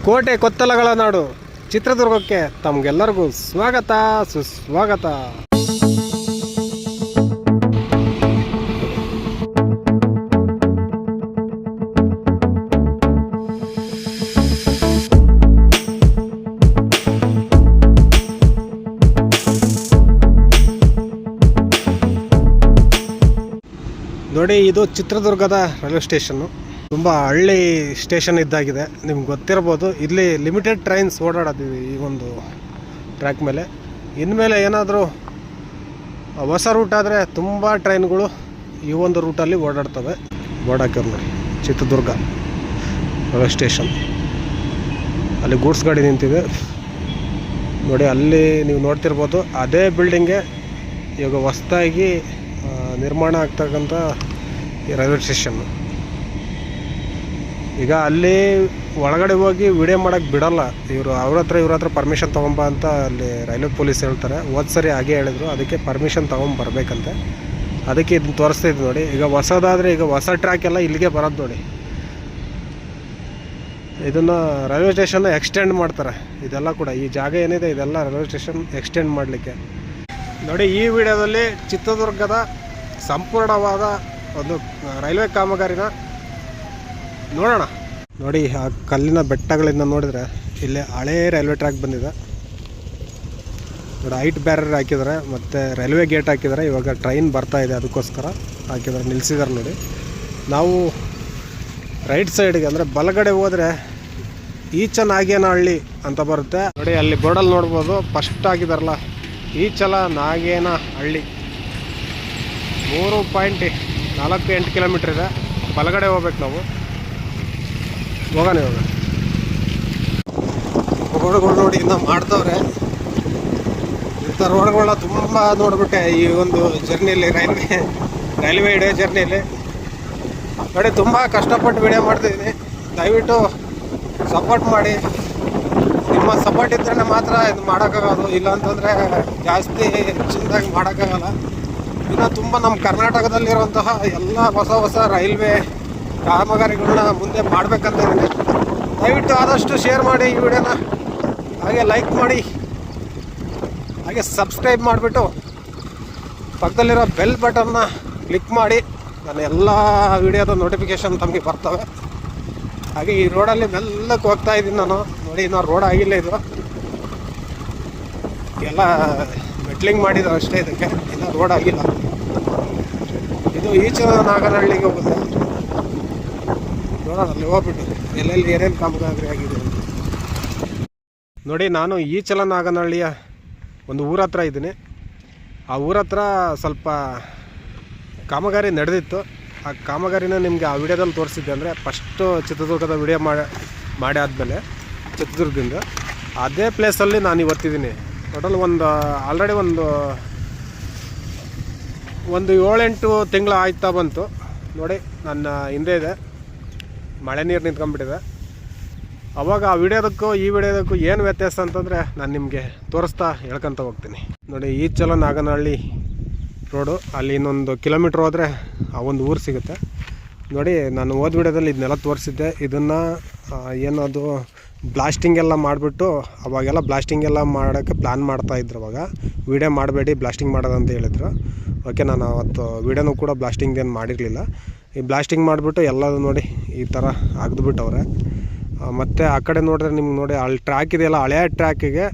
ಕೋಟೆ ಕೊತ್ತಲಗಳ ನಾಡು ಚಿತ್ರದುರ್ಗಕ್ಕೆ ತಮಗೆಲ್ಲರಿಗೂ ಸ್ವಾಗತ ಸುಸ್ವಾಗತ. ನೋಡಿ, ಇದು ಚಿತ್ರದುರ್ಗದ ರೈಲ್ವೆ ಸ್ಟೇಷನ್ನು. ತುಂಬ ಹಳ್ಳಿ ಸ್ಟೇಷನ್ ಇದ್ದಾಗಿದೆ. ನಿಮ್ಗೆ ಗೊತ್ತಿರ್ಬೋದು, ಇಲ್ಲಿ ಲಿಮಿಟೆಡ್ ಟ್ರೈನ್ಸ್ ಓಡಾಡೋದಿದೆ ಈ ಒಂದು ಟ್ರ್ಯಾಕ್ ಮೇಲೆ. ಇನ್ಮೇಲೆ ಏನಾದರೂ ಹೊಸ ರೂಟ್ ಆದರೆ ತುಂಬ ಟ್ರೈನ್ಗಳು ಈ ಒಂದು ರೂಟಲ್ಲಿ ಓಡಾಡ್ತವೆ. ಬೋರ್ಡ್ ಹಾಕಿದ್ರು ನೋಡಿ, ಚಿತ್ರದುರ್ಗ ರೈಲ್ವೆ ಸ್ಟೇಷನ್. ಅಲ್ಲಿ ಗೂಡ್ಸ್ ಗಾಡಿ ನಿಂತಿದೆ ನೋಡಿ. ಅಲ್ಲಿ ನೀವು ನೋಡ್ತಿರ್ಬೋದು, ಅದೇ ಬಿಲ್ಡಿಂಗ್ಗೆ ಇವಾಗ ಹೊಸದಾಗಿ ನಿರ್ಮಾಣ ಆಗ್ತಕ್ಕಂಥ ಈ ರೈಲ್ವೆ ಸ್ಟೇಷನ್ನು. ಈಗ ಅಲ್ಲಿ ಒಳಗಡೆ ಹೋಗಿ ವಿಡಿಯೋ ಮಾಡೋಕ್ಕೆ ಬಿಡೋಲ್ಲ ಇವರು. ಇವ್ರ ಹತ್ರ ಪರ್ಮಿಷನ್ ತೊಗೊಂಬ ಅಂತ ಅಲ್ಲಿ ರೈಲ್ವೆ ಪೊಲೀಸ್ ಹೇಳ್ತಾರೆ. ಸರಿ ಹಾಗೆ ಹೇಳಿದ್ರು, ಅದಕ್ಕೆ ಪರ್ಮಿಷನ್ ತೊಗೊಂಬರ್ಬೇಕಂತೆ. ಅದಕ್ಕೆ ಇದನ್ನು ತೋರಿಸ್ತಿದ್ದು ನೋಡಿ. ಈಗ ಹೊಸದಾದರೆ, ಈಗ ಹೊಸ ಟ್ರ್ಯಾಕ್ ಎಲ್ಲ ಇಲ್ಲಿಗೆ ಬರೋದು ನೋಡಿ. ಇದನ್ನು ರೈಲ್ವೆ ಸ್ಟೇಷನ್ನ ಎಕ್ಸ್ಟೆಂಡ್ ಮಾಡ್ತಾರೆ. ಇದೆಲ್ಲ ಕೂಡ ಈ ಜಾಗ ಏನಿದೆ ಇದೆಲ್ಲ ರೈಲ್ವೆ ಸ್ಟೇಷನ್ ಎಕ್ಸ್ಟೆಂಡ್ ಮಾಡಲಿಕ್ಕೆ ನೋಡಿ. ಈ ವಿಡಿಯೋದಲ್ಲಿ ಚಿತ್ರದುರ್ಗದ ಸಂಪೂರ್ಣವಾದ ಒಂದು ರೈಲ್ವೆ ಕಾಮಗಾರಿನ ನೋಡೋಣ. ನೋಡಿ, ಆ ಕಲ್ಲಿನ ಬೆಟ್ಟಗಳಿಂದ ನೋಡಿದರೆ ಇಲ್ಲಿ ಹಳೇ ರೈಲ್ವೆ ಟ್ರ್ಯಾಕ್ ಬಂದಿದೆ ನೋಡಿ. ಹೈಟ್ ಬ್ಯಾರಿಯರ್ ಹಾಕಿದ್ದಾರೆ ಮತ್ತು ರೈಲ್ವೆ ಗೇಟ್ ಹಾಕಿದ್ದಾರೆ. ಇವಾಗ ಟ್ರೈನ್ ಬರ್ತಾ ಇದೆ, ಅದಕ್ಕೋಸ್ಕರ ಹಾಕಿದ್ದಾರೆ, ನಿಲ್ಲಿಸಿದ್ದಾರೆ ನೋಡಿ. ನಾವು ರೈಟ್ ಸೈಡ್ಗೆ ಅಂದರೆ ಬಲಗಡೆ ಹೋದರೆ ಈಚನಾಗೇನಹಳ್ಳಿ ಅಂತ ಬರುತ್ತೆ ನೋಡಿ. ಅಲ್ಲಿ ಬೋರ್ಡಲ್ಲಿ ನೋಡ್ಬೋದು, ಫಸ್ಟ್ ಆಗಿದಾರಲ್ಲ, ಈಚಲ ನಾಗೇನಹಳ್ಳಿ. 3.48 ಕಿಲೋಮೀಟ್ರ್ ಇದೆ. ಬಲಗಡೆ ಹೋಗ್ಬೇಕು ನಾವು. ಹೋಗೋಣ ಇವಾಗ. ರೋಡ್ಗಳು ನೋಡಿ ಇನ್ನೂ ಮಾಡ್ತವ್ರೆ. ಇಂಥ ರೋಡ್ಗಳನ್ನ ತುಂಬ ನೋಡ್ಬಿಟ್ಟೆ ಈ ಒಂದು ಜರ್ನಿಯಲ್ಲಿ, ರೈಲ್ವೆ ಹಿಡಿಯೋ ಜರ್ನಿಯಲ್ಲಿ ನೋಡಿ. ತುಂಬ ಕಷ್ಟಪಟ್ಟು ವಿಡಿಯೋ ಮಾಡ್ತಿದ್ದೀನಿ. ದಯವಿಟ್ಟು ಸಪೋರ್ಟ್ ಮಾಡಿ. ನಿಮ್ಮ ಸಪೋರ್ಟ್ ಇದ್ರೇ ಮಾತ್ರ ಇದು ಮಾಡೋಕ್ಕಾಗೋದು, ಇಲ್ಲಾಂತಂದರೆ ಜಾಸ್ತಿ ಹೆಚ್ಚಿನದಾಗಿ ಮಾಡೋಕ್ಕಾಗಲ್ಲ. ಇನ್ನು ತುಂಬ ನಮ್ಮ ಕರ್ನಾಟಕದಲ್ಲಿರುವಂತಹ ಎಲ್ಲ ಹೊಸ ರೈಲ್ವೆ ಕಾಮಗಾರಿಗಳನ್ನ ಮುಂದೆ ಮಾಡಬೇಕಂತ ಇದ್ದೀನಿ. ದಯವಿಟ್ಟು ಆದಷ್ಟು ಶೇರ್ ಮಾಡಿ ಈ ವಿಡಿಯೋನ, ಹಾಗೆ ಲೈಕ್ ಮಾಡಿ, ಹಾಗೆ ಸಬ್ಸ್ಕ್ರೈಬ್ ಮಾಡಿಬಿಟ್ಟು ಪಕ್ಕದಲ್ಲಿರೋ ಬೆಲ್ ಬಟನ್ನ ಕ್ಲಿಕ್ ಮಾಡಿ. ನನ್ನ ಎಲ್ಲ ವಿಡಿಯೋದ ನೋಟಿಫಿಕೇಷನ್ ತಮಗೆ ಬರ್ತವೆ. ಹಾಗೆ ಈ ರೋಡಲ್ಲಿ ಮೆಲ್ಲಕ್ಕೆ ಹೋಗ್ತಾ ಇದ್ದೀನಿ ನಾನು ನೋಡಿ. ಇನ್ನೂ ರೋಡ್ ಆಗಿಲ್ಲ, ಇದು ಎಲ್ಲ ಮೆಟ್ಲಿಂಗ್ ಮಾಡಿದ್ರು ಅಷ್ಟೇ, ಇದಕ್ಕೆ ಇನ್ನೂ ರೋಡ್ ಆಗಿಲ್ಲ. ಇದು ಈಚನಾಗನಹಳ್ಳಿಗೆ ಹೋಗುತ್ತೆ. ನೋಡೋಣ ಅಲ್ಲಿ ಹೋಗ್ಬಿಟ್ಟು ಎಲ್ಲೆಲ್ಲಿ ಏನೇನು ಕಾಮಗಾರಿ ಆಗಿದೆ ನೋಡಿ. ನಾನು ಈಚಲನಾಗನಹಳ್ಳಿಯ ಒಂದು ಊರ ಹತ್ರ ಇದ್ದೀನಿ. ಆ ಊರ ಹತ್ರ ಸ್ವಲ್ಪ ಕಾಮಗಾರಿ ನಡೆದಿತ್ತು. ಆ ಕಾಮಗಾರಿನ ನಿಮಗೆ ಆ ವಿಡಿಯೋದಲ್ಲಿ ತೋರಿಸಿದ್ದೆ. ಅಂದರೆ ಫಸ್ಟು ಚಿತ್ರದುರ್ಗದ ವಿಡಿಯೋ ಮಾಡಿ ಆದಮೇಲೆ ಚಿತ್ರದುರ್ಗದಿಂದ ಅದೇ ಪ್ಲೇಸಲ್ಲಿ ನಾನು ಇವತ್ತಿದ್ದೀನಿ. ಟೋಟಲ್ ಆಲ್ರೆಡಿ ಒಂದು 7-8 ತಿಂಗಳು ಆಯ್ತಾ ಬಂತು ನೋಡಿ. ನನ್ನ ಹಿಂದೆ ಇದೆ, ಮಳೆ ನೀರು ನಿಂತ್ಕೊಂಡ್ಬಿಟ್ಟಿದೆ. ಅವಾಗ ಆ ವಿಡಿಯೋದಕ್ಕೂ ಈ ವಿಡಿಯೋದಕ್ಕೂ ಏನು ವ್ಯತ್ಯಾಸ ಅಂತಂದರೆ ನಾನು ನಿಮಗೆ ತೋರಿಸ್ತಾ ಹೇಳ್ಕೊತ ಹೋಗ್ತೀನಿ ನೋಡಿ. ಈಚಲನಾಗನಹಳ್ಳಿ ರೋಡು, ಅಲ್ಲಿ ಇನ್ನೊಂದು ಕಿಲೋಮೀಟ್ರ್ ಹೋದರೆ ಆ ಒಂದು ಊರು ಸಿಗುತ್ತೆ ನೋಡಿ. ನಾನು ಹೋದ ವಿಡಿಯೋದಲ್ಲಿ ಇದನ್ನೆಲ್ಲ ತೋರಿಸಿದ್ದೆ. ಇದನ್ನು ಏನದು ಬ್ಲಾಸ್ಟಿಂಗ್ ಎಲ್ಲ ಮಾಡಿಬಿಟ್ಟು, ಅವಾಗೆಲ್ಲ ಬ್ಲಾಸ್ಟಿಂಗ್ ಎಲ್ಲ ಮಾಡೋಕ್ಕೆ ಪ್ಲ್ಯಾನ್ ಮಾಡ್ತಾಯಿದ್ರು. ಅವಾಗ ವೀಡಿಯೋ ಮಾಡಬೇಡಿ ಬ್ಲಾಸ್ಟಿಂಗ್ ಮಾಡೋದಂತ ಹೇಳಿದ್ರು. ಓಕೆ, ನಾನು ಅವತ್ತು ವೀಡಿಯೋನೂ ಕೂಡ ಬ್ಲಾಸ್ಟಿಂಗ್ದೇನು ಮಾಡಿರಲಿಲ್ಲ. ಈ ಬ್ಲಾಸ್ಟಿಂಗ್ ಮಾಡಿಬಿಟ್ಟು ಎಲ್ಲದು ನೋಡಿ ಈ ಥರ ಅಗ್ದುಬಿಟ್ಟವ್ರೆ. ಮತ್ತು ಆ ಕಡೆ ನೋಡಿದ್ರೆ ನಿಮ್ಗೆ ನೋಡಿ, ಅಲ್ಲಿ ಟ್ರ್ಯಾಕ್ ಇದೆಯಲ್ಲ, ಹಳೆಯ ಟ್ರ್ಯಾಕಿಗೆ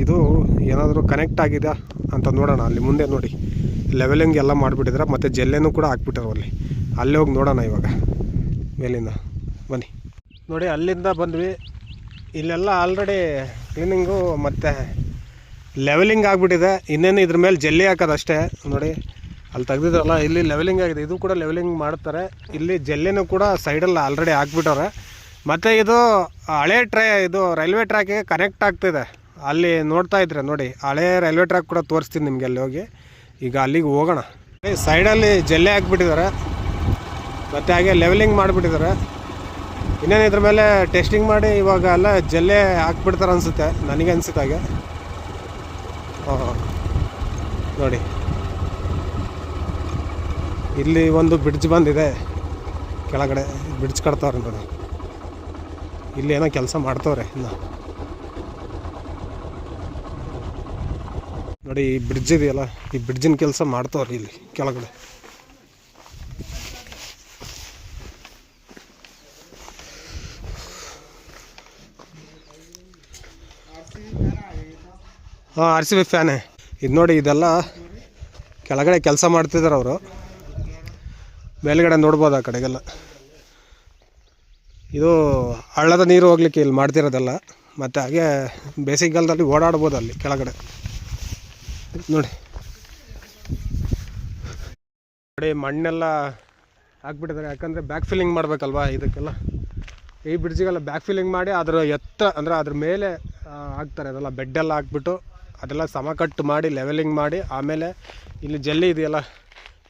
ಇದು ಏನಾದರೂ ಕನೆಕ್ಟ್ ಆಗಿದೆ ಅಂತ ನೋಡೋಣ. ಅಲ್ಲಿ ಮುಂದೆ ನೋಡಿ ಲೆವೆಲಿಂಗ್ ಎಲ್ಲ ಮಾಡಿಬಿಟ್ಟಿದ್ರೆ, ಮತ್ತು ಜಲ್ಲೆನೂ ಕೂಡ ಹಾಕ್ಬಿಟ್ಟಾರೆ ಅಲ್ಲಿ ಹೋಗಿ ನೋಡೋಣ ಇವಾಗ ಮೇಲಿಂದ. ಬನ್ನಿ ನೋಡಿ, ಅಲ್ಲಿಂದ ಬಂದ್ವಿ. ಇಲ್ಲೆಲ್ಲ ಆಲ್ರೆಡಿ ಕ್ಲೀನಿಂಗು ಮತ್ತು ಲೆವೆಲಿಂಗ್ ಆಗಿಬಿಟ್ಟಿದೆ. ಇನ್ನೇನು ಇದ್ರ ಮೇಲೆ ಜಲ್ಲಿ ಹಾಕೋದಷ್ಟೇ ನೋಡಿ. ಅಲ್ಲಿ ತೆಗ್ದಿದ್ರಲ್ಲ, ಇಲ್ಲಿ ಲೆವೆಲಿಂಗ್ ಆಗಿದೆ. ಇದು ಕೂಡ ಲೆವೆಲಿಂಗ್ ಮಾಡ್ತಾರೆ. ಇಲ್ಲಿ ಜಲ್ಲಿನೂ ಕೂಡ ಸೈಡಲ್ಲಿ ಆಲ್ರೆಡಿ ಹಾಕ್ಬಿಟ್ಟವ್ರೆ. ಮತ್ತು ಇದು ಹಳೆ ಇದು ರೈಲ್ವೆ ಟ್ರ್ಯಾಕಿಗೆ ಕನೆಕ್ಟ್ ಆಗ್ತಿದೆ. ಅಲ್ಲಿ ನೋಡ್ತಾ ಇದ್ರೆ ನೋಡಿ, ಹಳೆ ರೈಲ್ವೆ ಟ್ರ್ಯಾಕ್ ಕೂಡ ತೋರಿಸ್ತೀನಿ ನಿಮಗೆ. ಅಲ್ಲಿ ಹೋಗಿ ಈಗ ಅಲ್ಲಿಗೆ ಹೋಗೋಣ. ಸೈಡಲ್ಲಿ ಜಲ್ಲೆ ಹಾಕ್ಬಿಟ್ಟಿದ್ದಾರೆ ಮತ್ತು ಹಾಗೆ ಲೆವೆಲಿಂಗ್ ಮಾಡಿಬಿಟ್ಟಿದ್ದಾರೆ. ಇನ್ನೇನು ಇದ್ರ ಮೇಲೆ ಟೆಸ್ಟಿಂಗ್ ಮಾಡಿ ಇವಾಗ ಎಲ್ಲ ಜಲ್ಲೆ ಹಾಕ್ಬಿಡ್ತಾರೆ ಅನಿಸುತ್ತೆ, ನನಗೆ ಅನಿಸುತ್ತೆ ಹಾಗೆ. ನೋಡಿ, ಇಲ್ಲಿ ಒಂದು ಬ್ರಿಡ್ಜ್ ಬಂದಿದೆ, ಕೆಳಗಡೆ ಬ್ರಿಡ್ಜ್ ಕಟ್ತಾವ್ರೆ ನೋಡಿ. ಇಲ್ಲಿ ಏನೋ ಕೆಲಸ ಮಾಡ್ತವ್ರೆ ಇನ್ನು. ನೋಡಿ ಈ ಬ್ರಿಡ್ಜ್ ಇದೆಯಲ್ಲ, ಈ ಬ್ರಿಡ್ಜಿನ ಕೆಲಸ ಮಾಡ್ತವ್ರೆ ಇಲ್ಲಿ ಕೆಳಗಡೆ. ಹಾಂ, RCB ಫ್ಯಾನೇ ಇದು. ನೋಡಿ ಇದೆಲ್ಲ ಕೆಳಗಡೆ ಕೆಲಸ ಮಾಡ್ತಿದ್ದಾರೆ ಅವರು. ಮೇಲ್ಗಡೆ ನೋಡ್ಬೋದು ಆ ಕಡೆಗೆಲ್ಲ. ಇದು ಹಳ್ಳದ ನೀರು ಹೋಗ್ಲಿಕ್ಕೆ ಇಲ್ಲಿ ಮಾಡ್ತಿರೋದೆಲ್ಲ. ಮತ್ತು ಹಾಗೆ ಬೇಸಿಗೆಗಾಲದಲ್ಲಿ ಓಡಾಡ್ಬೋದು ಅಲ್ಲಿ ಕೆಳಗಡೆ. ನೋಡಿ ನೋಡಿ ಮಣ್ಣೆಲ್ಲ ಹಾಕ್ಬಿಟ್ಟಿದ್ದಾರೆ. ಯಾಕಂದರೆ ಬ್ಯಾಕ್ ಫಿಲ್ಲಿಂಗ್ ಮಾಡಬೇಕಲ್ವಾ ಇದಕ್ಕೆಲ್ಲ. ಈ ಬ್ರಿಡ್ಜಿಗೆಲ್ಲ ಬ್ಯಾಕ್ ಫಿಲ್ಲಿಂಗ್ ಮಾಡಿ ಅದರ ಎತ್ತರ ಅಂದರೆ ಅದ್ರ ಮೇಲೆ ಹಾಕ್ತಾರೆ. ಅದೆಲ್ಲ ಬೆಡ್ಡೆಲ್ಲ ಹಾಕ್ಬಿಟ್ಟು ಅದೆಲ್ಲ ಸಮಕಟ್ಟು ಮಾಡಿ ಲೆವೆಲಿಂಗ್ ಮಾಡಿ, ಆಮೇಲೆ ಇಲ್ಲಿ ಜಲ್ಲಿ ಇದೆಯಲ್ಲ,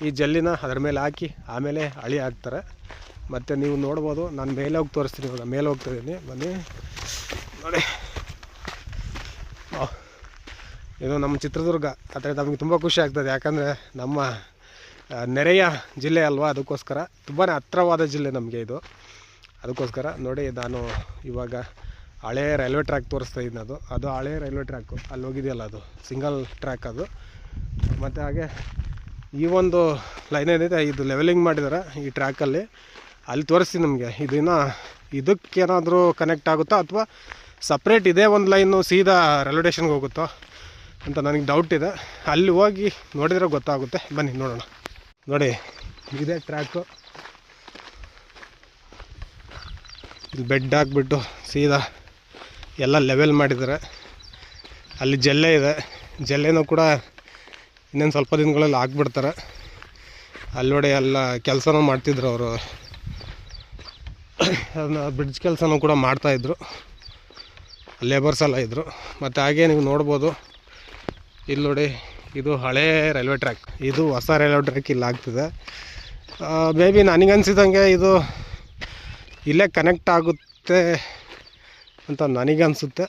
ಈ ಜಲ್ಲಿನ ಅದ್ರ ಮೇಲೆ ಹಾಕಿ ಆಮೇಲೆ ಹಳಿ ಹಾಕ್ತಾರೆ. ಮತ್ತು ನೀವು ನೋಡ್ಬೋದು, ನಾನು ಮೇಲೆ ಹೋಗಿ ತೋರಿಸ್ತೀನಿ. ಇವಾಗ ಮೇಲೆ ಹೋಗ್ತಾಯಿದ್ದೀನಿ, ಬನ್ನಿ ನೋಡಿ. ಇದು ನಮ್ಮ ಚಿತ್ರದುರ್ಗ. ಆದರೆ ನಮಗೆ ತುಂಬ ಖುಷಿ ಆಗ್ತದೆ, ಯಾಕಂದರೆ ನಮ್ಮ ನೆರೆಯ ಜಿಲ್ಲೆ ಅಲ್ವಾ, ಅದಕ್ಕೋಸ್ಕರ ತುಂಬಾ ಹತ್ತಿರವಾದ ಜಿಲ್ಲೆ ನಮಗೆ ಇದು. ಅದಕ್ಕೋಸ್ಕರ ನೋಡಿ, ನಾನು ಇವಾಗ ಹಳೆ ರೈಲ್ವೆ ಟ್ರ್ಯಾಕ್ ತೋರಿಸ್ತಾ ಇದ್ದೀನಿ. ಅದು ಹಳೆ ರೈಲ್ವೆ ಟ್ರ್ಯಾಕು, ಅಲ್ಲಿ ಹೋಗಿದೆಯಲ್ಲ, ಅದು ಸಿಂಗಲ್ ಟ್ರ್ಯಾಕ್ ಅದು. ಮತ್ತು ಹಾಗೆ ಈ ಒಂದು ಲೈನ್ ಏನಿದೆ, ಇದು ಲೆವೆಲಿಂಗ್ ಮಾಡಿದ್ದಾರೆ ಈ ಟ್ರ್ಯಾಕಲ್ಲಿ. ಅಲ್ಲಿ ತೋರಿಸ್ತೀನಿ ನಿಮಗೆ. ಇದಕ್ಕೇನಾದರೂ ಕನೆಕ್ಟ್ ಆಗುತ್ತಾ ಅಥವಾ ಸಪ್ರೇಟ್ ಇದೇ ಒಂದು ಲೈನು ಸೀದಾ ರೈಲ್ವೆ ಸ್ಟೇಷನ್ಗೆ ಹೋಗುತ್ತೋ ಅಂತ ನನಗೆ ಡೌಟ್ ಇದೆ. ಅಲ್ಲಿ ಹೋಗಿ ನೋಡಿದರೆ ಗೊತ್ತಾಗುತ್ತೆ. ಬನ್ನಿ ನೋಡೋಣ. ನೋಡಿ ಇದೇ ಟ್ರ್ಯಾಕು. ಇಲ್ಲಿ ಬೆಡ್ ಹಾಕ್ಬಿಟ್ಟು ಸೀದಾ ಎಲ್ಲ ಲೆವೆಲ್ ಮಾಡಿದ್ದಾರೆ. ಅಲ್ಲಿ ಜಲ್ಲೆ ಇದೆ, ಜಲ್ಲೆನೂ ಕೂಡ ಇನ್ನೊಂದು ಸ್ವಲ್ಪ ದಿನಗಳಲ್ಲಿ ಹಾಕ್ಬಿಡ್ತಾರೆ. ಅಲ್ಲೋಡೆ ಎಲ್ಲ ಕೆಲಸನೂ ಮಾಡ್ತಿದ್ರು ಅವರು. ಅದನ್ನ ಬ್ರಿಡ್ಜ್ ಕೆಲಸನೂ ಕೂಡ ಮಾಡ್ತಾಯಿದ್ರು, ಲೇಬರ್ಸ್ ಎಲ್ಲ ಇದ್ದರು. ಮತ್ತು ಹಾಗೆ ನೀವು ನೋಡ್ಬೋದು, ಇಲ್ಲಿ ನೋಡಿ, ಇದು ಹಳೇ ರೈಲ್ವೆ ಟ್ರ್ಯಾಕ್, ಇದು ಹೊಸ ರೈಲ್ವೆ ಟ್ರ್ಯಾಕ್ ಇಲ್ಲಿ ಆಗ್ತಿದೆ. ಮೇ ಬಿ ನನಗನ್ಸಿದಂಗೆ ಇದು ಇಲ್ಲೇ ಕನೆಕ್ಟ್ ಆಗುತ್ತೆ ಅಂತ ನನಗನ್ಸುತ್ತೆ.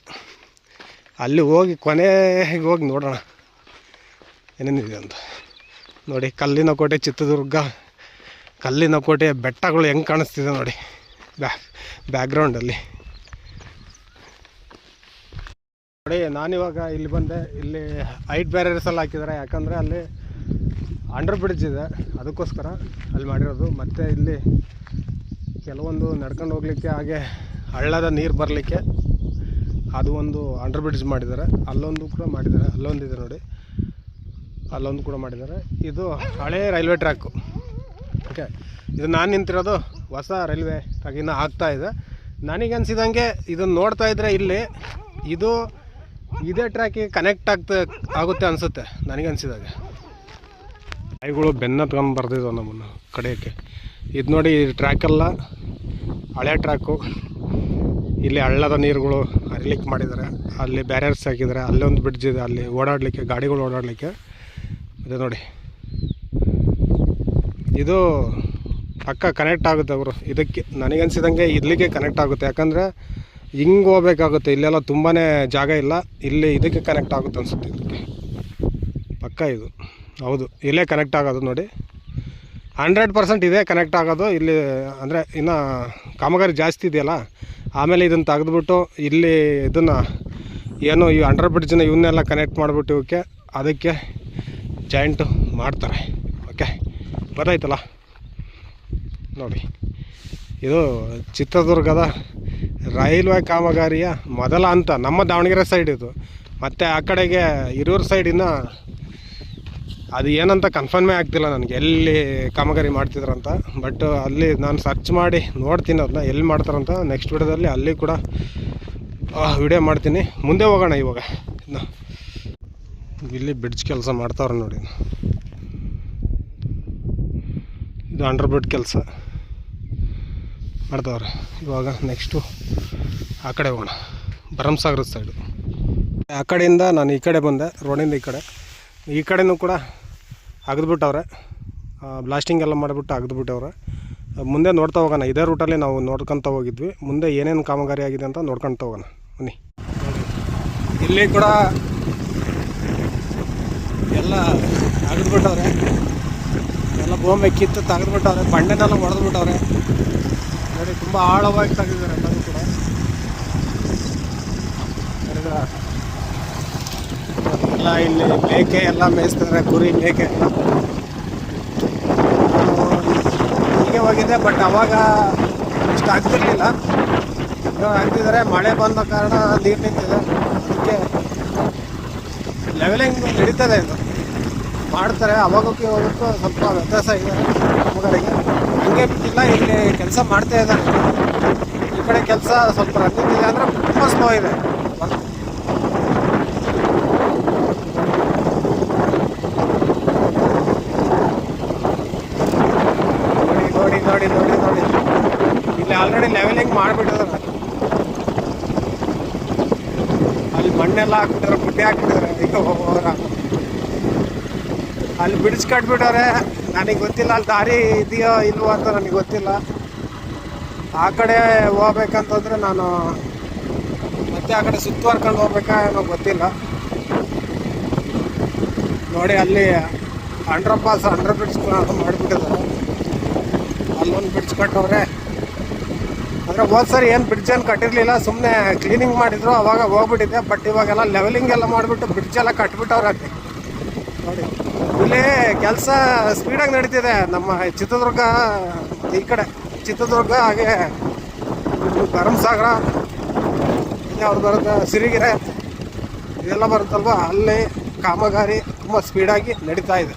ಅಲ್ಲಿ ಹೋಗಿ ಕೊನೆಗೆ ಹೋಗಿ ನೋಡೋಣ ಏನೇನಿದೆ ಅಂತ. ನೋಡಿ, ಕಲ್ಲಿನ ಕೋಟೆ ಚಿತ್ರದುರ್ಗ, ಕಲ್ಲಿನ ಕೋಟೆ ಬೆಟ್ಟಗಳು ಹೆಂಗೆ ಕಾಣಿಸ್ತಿದೆ ನೋಡಿ ಬ್ಯಾಕ್ಗ್ರೌಂಡಲ್ಲಿ. ನೋಡಿ, ನಾನಿವಾಗ ಇಲ್ಲಿ ಬಂದೆ. ಇಲ್ಲಿ ಹೈಟ್ ಬ್ಯಾರಿಯರ್ಸ್ ಎಲ್ಲ ಹಾಕಿದ್ದಾರೆ, ಯಾಕಂದರೆ ಅಲ್ಲಿ ಅಂಡರ್ ಬ್ರಿಡ್ಜ್ ಇದೆ, ಅದಕ್ಕೋಸ್ಕರ ಅಲ್ಲಿ ಮಾಡಿರೋದು. ಮತ್ತು ಇಲ್ಲಿ ಕೆಲವೊಂದು ನಡ್ಕೊಂಡು ಹೋಗಲಿಕ್ಕೆ, ಹಾಗೆ ಹಳ್ಳದ ನೀರು ಬರಲಿಕ್ಕೆ ಅದು ಒಂದು ಅಂಡರ್ ಬ್ರಿಡ್ಜ್ ಮಾಡಿದ್ದಾರೆ. ಅಲ್ಲೊಂದು ಕೂಡ ಮಾಡಿದ್ದಾರೆ, ಅಲ್ಲೊಂದಿದೆ ನೋಡಿ, ಅಲ್ಲೊಂದು ಕೂಡ ಮಾಡಿದ್ದಾರೆ. ಇದು ಹಳೇ ರೈಲ್ವೆ ಟ್ರ್ಯಾಕು. ಓಕೆ, ಇದು ನಾನು ನಿಂತಿರೋದು ಹೊಸ ರೈಲ್ವೆ ಟ್ರ್ಯಾಕ್ ಇನ್ನೂ ಆಗ್ತಾಯಿದೆ. ನನಗನ್ಸಿದಂಗೆ ಇದನ್ನು ನೋಡ್ತಾ ಇದ್ದರೆ ಇಲ್ಲಿ ಇದು ಇದೇ ಟ್ರ್ಯಾಕಿಗೆ ಕನೆಕ್ಟ್ ಆಗುತ್ತೆ ಅನಿಸುತ್ತೆ ನನಗನ್ಸಿದಾಗ. ನಾಯಿಗಳು ಬೆನ್ನತ್ಕೊಂಡು ಬರ್ತಿದ್ವು ನಮ್ಮನ್ನು ಕಡೆಯಕ್ಕೆ. ಇದು ನೋಡಿ, ಈ ಟ್ರ್ಯಾಕೆಲ್ಲ ಹಳೆ ಟ್ರ್ಯಾಕು. ಇಲ್ಲಿ ಹಳ್ಳದ ನೀರುಗಳು ಹರಿಲಿಕ್ಕೆ ಮಾಡಿದ್ದಾರೆ, ಅಲ್ಲಿ ಬ್ಯಾರಿಯರ್ಸ್ ಹಾಕಿದ್ದಾರೆ. ಅಲ್ಲೊಂದು ಬ್ರಿಡ್ಜ್ ಇದೆ, ಅಲ್ಲಿ ಓಡಾಡಲಿಕ್ಕೆ, ಗಾಡಿಗಳು ಓಡಾಡಲಿಕ್ಕೆ ಇದೆ ನೋಡಿ. ಇದು ಪಕ್ಕ ಕನೆಕ್ಟ್ ಆಗುತ್ತೆ ಅವರು ಇದಕ್ಕೆ. ನನಗನ್ಸಿದಂಗೆ ಇಲ್ಲಿಗೆ ಕನೆಕ್ಟ್ ಆಗುತ್ತೆ, ಯಾಕಂದರೆ ಹಿಂಗೆ ಹೋಗ್ಬೇಕಾಗುತ್ತೆ. ಇಲ್ಲೆಲ್ಲ ತುಂಬಾ ಜಾಗ ಇಲ್ಲ, ಇಲ್ಲಿ ಇದಕ್ಕೆ ಕನೆಕ್ಟ್ ಆಗುತ್ತೆ ಅನಿಸುತ್ತೆ. ಇದಕ್ಕೆ ಪಕ್ಕ ಇದು ಹೌದು, ಇಲ್ಲೇ ಕನೆಕ್ಟ್ ಆಗೋದು ನೋಡಿ. 100% ಇದೇ ಕನೆಕ್ಟ್ ಆಗೋದು ಇಲ್ಲಿ. ಅಂದರೆ ಇನ್ನು ಕಾಮಗಾರಿ ಜಾಸ್ತಿ ಇದೆಯಲ್ಲ, ಆಮೇಲೆ ಇದನ್ನು ತೆಗೆದುಬಿಟ್ಟು ಇಲ್ಲಿ ಇದನ್ನು ಏನು ಈ ಅಂಡರ್ ಬ್ರಿಡ್ಜನ್ನ ಇವನ್ನೆಲ್ಲ ಕನೆಕ್ಟ್ ಮಾಡಿಬಿಟ್ಟು ಇವಕ್ಕೆ ಅದಕ್ಕೆ ಜಾಯಿಂಟು ಮಾಡ್ತಾರೆ. ಓಕೆ, ಗೊತ್ತಾಯ್ತಲ್ಲ ನೋಡಿ. ಇದು ಚಿತ್ರದುರ್ಗದ ರೈಲ್ವೆ ಕಾಮಗಾರಿಯ ಮೊದಲ ಹಂತ, ನಮ್ಮ ದಾವಣಗೆರೆ ಸೈಡ್ ಇದು. ಮತ್ತು ಆ ಕಡೆಗೆ ಹಿರಿಯೂರು ಸೈಡಿನ ಅದು ಏನಂತ ಕನ್ಫರ್ಮೇ ಆಗ್ತಿಲ್ಲ ನನಗೆ, ಎಲ್ಲಿ ಕಾಮಗಾರಿ ಮಾಡ್ತಿದ್ರಂತ. ಬಟ್ ಅಲ್ಲಿ ನಾನು ಸರ್ಚ್ ಮಾಡಿ ನೋಡ್ತೀನಿ ಅದನ್ನ ಎಲ್ಲಿ ಮಾಡ್ತಾರಂತ. ನೆಕ್ಸ್ಟ್ ವಿಡಿಯೋದಲ್ಲಿ ಅಲ್ಲಿ ಕೂಡ ವಿಡಿಯೋ ಮಾಡ್ತೀನಿ. ಮುಂದೆ ಹೋಗೋಣ. ಇವಾಗ ಇಲ್ಲಿ ಬ್ರಿಡ್ಜ್ ಕೆಲಸ ಮಾಡ್ತಾವ್ರೆ ನೋಡಿ. ಇದು ಅಂಡರ್ ಬ್ರಿಡ್ಜ್ ಕೆಲಸ ಮಾಡ್ತಾವ್ರೆ. ಇವಾಗ ನೆಕ್ಸ್ಟು ಆ ಕಡೆ ಹೋಗೋಣ, ಭರಮಸಾಗರದ ಸೈಡು. ಆ ಕಡೆಯಿಂದ ನಾನು ಈ ಕಡೆ ಬಂದೆ, ರೋಡಿಂದ ಈ ಕಡೆನೂ ಕೂಡ ಅಗದ್ಬಿಟ್ಟವ್ರೆ. ಬ್ಲಾಸ್ಟಿಂಗ್ ಎಲ್ಲ ಮಾಡಿಬಿಟ್ಟು ಅಗದ್ಬಿಟ್ಟವ್ರೆ. ಮುಂದೆ ನೋಡ್ತಾ ಹೋಗೋಣ. ಇದೇ ರೂಟಲ್ಲಿ ನಾವು ನೋಡ್ಕೊತ ಹೋಗಿದ್ವಿ. ಮುಂದೆ ಏನೇನು ಕಾಮಗಾರಿ ಆಗಿದೆ ಅಂತ ನೋಡ್ಕೊತ ಹೋಗೋಣ ಬನ್ನಿ. ಇಲ್ಲಿ ಕೂಡ ಎಲ್ಲ ಅಗದ್ಬಿಟ್ಟವ್ರೆ, ಎಲ್ಲ ಭೂಮಿ ಕಿತ್ತು ತೆಗೆದ್ಬಿಟ್ಟವ್ರೆ, ಬಂಡೆನೆಲ್ಲ ಹೊಡೆದ್ಬಿಟ್ಟವ್ರೆ ನೋಡಿ. ತುಂಬ ಆಳವಾಗಿ ತೆಗೆದಿದ್ದಾರೆ ಎಲ್ಲರೂ ಕೂಡ. ಎಲ್ಲ ಇಲ್ಲಿ ಮೇಕೆ ಎಲ್ಲ ಮೇಯಿಸ್ತಾರೆ, ಕುರಿ ಮೇಕೆ ಎಲ್ಲ. ಹೀಗೆ ಹೋಗಿದೆ, ಬಟ್ ಅವಾಗ ಇಷ್ಟು ಆಗ್ತಿರ್ಲಿಲ್ಲ. ಇವಾಗ ಆಗ್ತಿದ್ದಾರೆ. ಮಳೆ ಬಂದ ಕಾರಣ ನೀರು ನಿಂತಿದೆ, ಅದಕ್ಕೆ ಲೆವೆಲಿಂಗ್ ನಡೀತದೆ. ಇದು ಮಾಡ್ತಾರೆ, ಅವಾಗಕ್ಕೆ ಇವಾಗಕ್ಕೂ ಸ್ವಲ್ಪ ವ್ಯತ್ಯಾಸ ಇದೆ ಕಾಮಗಾರಿಗೆ. ಹಂಗೆ ಬಿಟ್ಟಿಲ್ಲ, ಇಲ್ಲಿ ಕೆಲಸ ಮಾಡ್ತಾ ಇದ್ದಾರೆ. ಈ ಕಡೆ ಕೆಲಸ ಸ್ವಲ್ಪ ರನ್ನಿಂಗ್ ಇದೆ, ಅಂದರೆ ತುಂಬ ಸ್ಲೋ ಇದೆ. ನೋಡಿ ನೋಡಿ ನೋಡಿ ನೋಡಿ ನೋಡಿ ಇಲ್ಲಿ ಆಲ್ರೆಡಿ ಲೆವೆಲಿಂಗ್ ಮಾಡಿಬಿಟ್ಟಿದ್ದಾರೆ. ಅಲ್ಲಿ ಮಣ್ಣೆಲ್ಲ ಹಾಕ್ಬಿಟ್ಟಿದ್ದಾರೆ, ಗುಡ್ಡೆ ಹಾಕ್ಬಿಟ್ಟಿದ್ದಾರೆ. ಈಗ ಹೋಗೋರ ಅಲ್ಲಿ ಬಿಡಿಸಿ ಕಟ್ಬಿಟ್ಟವ್ರೆ. ನನಗೆ ಗೊತ್ತಿಲ್ಲ ಅಲ್ಲಿ ದಾರಿ ಇದೆಯೋ ಇಲ್ವೋ ಅಂತ ನನಗೆ ಗೊತ್ತಿಲ್ಲ. ಆ ಕಡೆ ಹೋಗ್ಬೇಕಂತಂದರೆ ನಾನು ಮತ್ತೆ ಆ ಕಡೆ ಸುತ್ತುವರ್ಕೊಂಡು ಹೋಗ್ಬೇಕಾ ಏನೋ ಗೊತ್ತಿಲ್ಲ. ನೋಡಿ ಅಲ್ಲಿ ಅಂಡರ್ ಬ್ರಿಡ್ಜ್ ಮಾಡಿಬಿಟ್ಟಿದ್ದಾರೆ. ಅಲ್ಲೊಂದು ಬ್ರಿಡ್ಜ್ ಕಟ್ಟವ್ರೆ. ಅಂದರೆ ಹೋದ ಸರಿ ಏನು ಬ್ರಿಡ್ಜ್ ಏನು ಕಟ್ಟಿರಲಿಲ್ಲ, ಸುಮ್ಮನೆ ಕ್ಲೀನಿಂಗ್ ಮಾಡಿದ್ರು, ಅವಾಗ ಹೋಗ್ಬಿಟ್ಟಿದೆ. ಬಟ್ ಇವಾಗೆಲ್ಲ ಲೆವೆಲಿಂಗ್ ಎಲ್ಲ ಮಾಡಿಬಿಟ್ಟು ಬ್ರಿಡ್ಜ್ ಎಲ್ಲ ಕಟ್ಬಿಟ್ಟವ್ರೆ ಅಲ್ಲಿ. ನೋಡಿ ಇಲ್ಲಿ ಕೆಲಸ ಸ್ಪೀಡಾಗಿ ನಡೀತಿದೆ. ನಮ್ಮ ಚಿತ್ರದುರ್ಗ, ಈ ಕಡೆ ಚಿತ್ರದುರ್ಗ, ಹಾಗೆ ಧರ್ಮಸಾಗರ, ಯಾವ್ದು ಬರುತ್ತೆ, ಸಿರಿಗೆರೆ, ಇದೆಲ್ಲ ಬರುತ್ತಲ್ವ, ಅಲ್ಲಿ ಕಾಮಗಾರಿ ತುಂಬ ಸ್ಪೀಡಾಗಿ ನಡೀತಾ ಇದೆ.